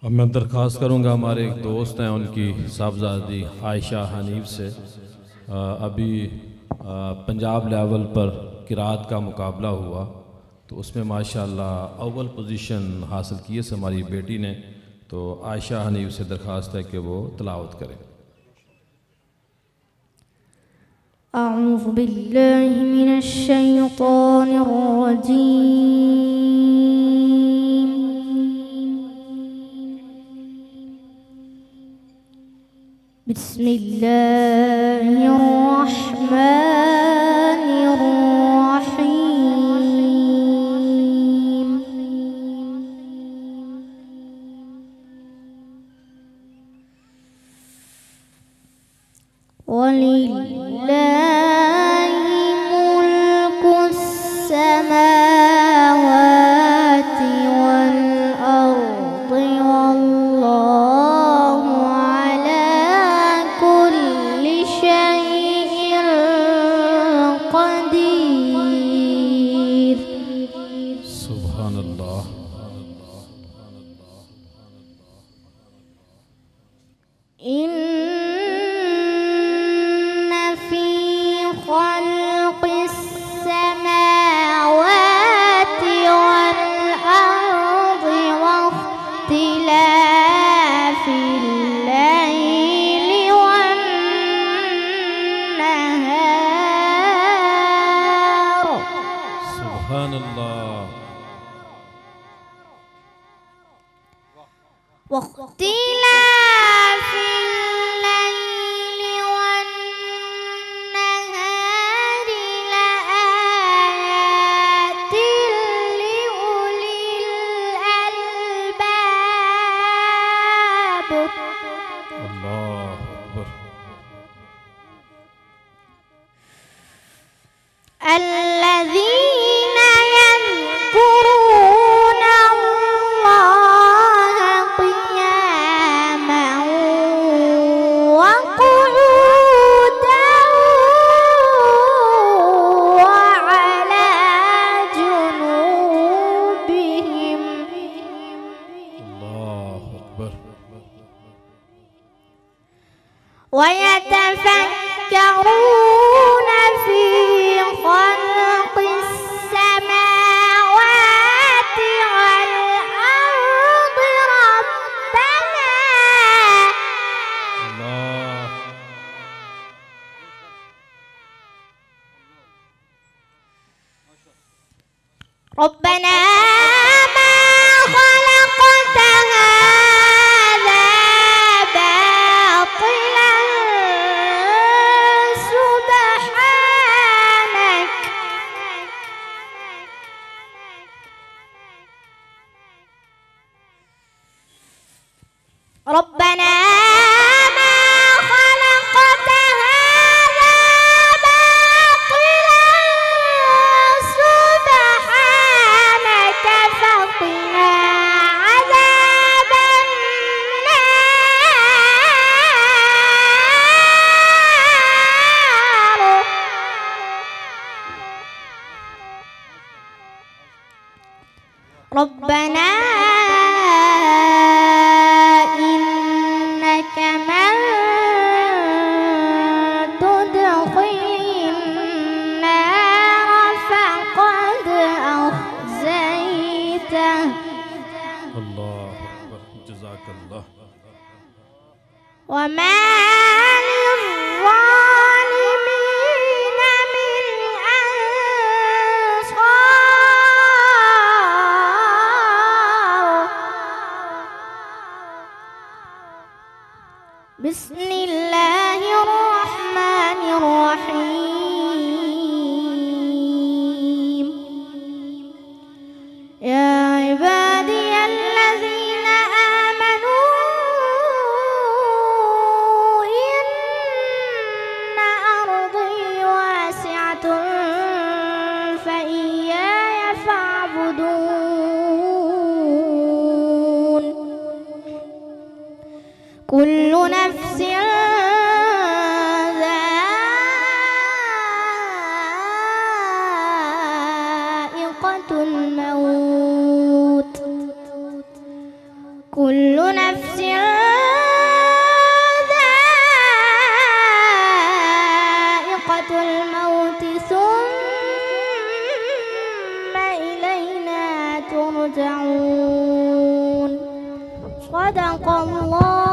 अब मैं दरख्वास्त करूंगा, हमारे एक दोस्त हैं उनकी साहबजादी आयशा हनीफ से। अभी पंजाब लेवल पर किरात का मुकाबला हुआ तो उसमें माशाल्लाह अव्वल पोजीशन हासिल की है हमारी बेटी ने। तो आयशा हनीफ से दरख्वास्त है कि वो तिलावत करें। अऊज़ु बिल्लाहि मिनश शैतानिर रजीम। बिस्मिल्लाहिर रहमानिर रहीम। वलिल्लाहि मुल्कुस समावाति वल अर्दि वल्लाहु अला कुल्ली शैइन क़दीर। सुभानअल्लाह। इन्न फी ख़ल्क़िस समावाति वल अर्दि वख्तिलाफिल लैली वन नहार। सुभानअल्लाह। वख्तिलाफिल लैली वन नहारि लआयातिल लिउलिल अलबाब। अल्लाह अकबर। الذين يذكرون الله قياما وقعودا وعلى جنوبهم अल्लाह अकबर। ويتفكرون في خلق السماوات والأرض अल्लाह ربنا ما خلقت هذا باطلا سبحانك ربنا ما خلقت هذا باطلا سبحانك فقنا عذاب النار. ربنا إنك من تدخل النار فقد أخزيته अल्लाह अकबर। जज़ाकल्लाह। وما للظالمين من أنصار. بسم الله الرحمن الرحيم. يا عبادي الذين آمنوا إن أرضي واسعة فإياي فاعبدون. كل نفس ذائقة الموت. كل كل نفس ذائقة الموت ثم إلينا ترجعون. صدق الله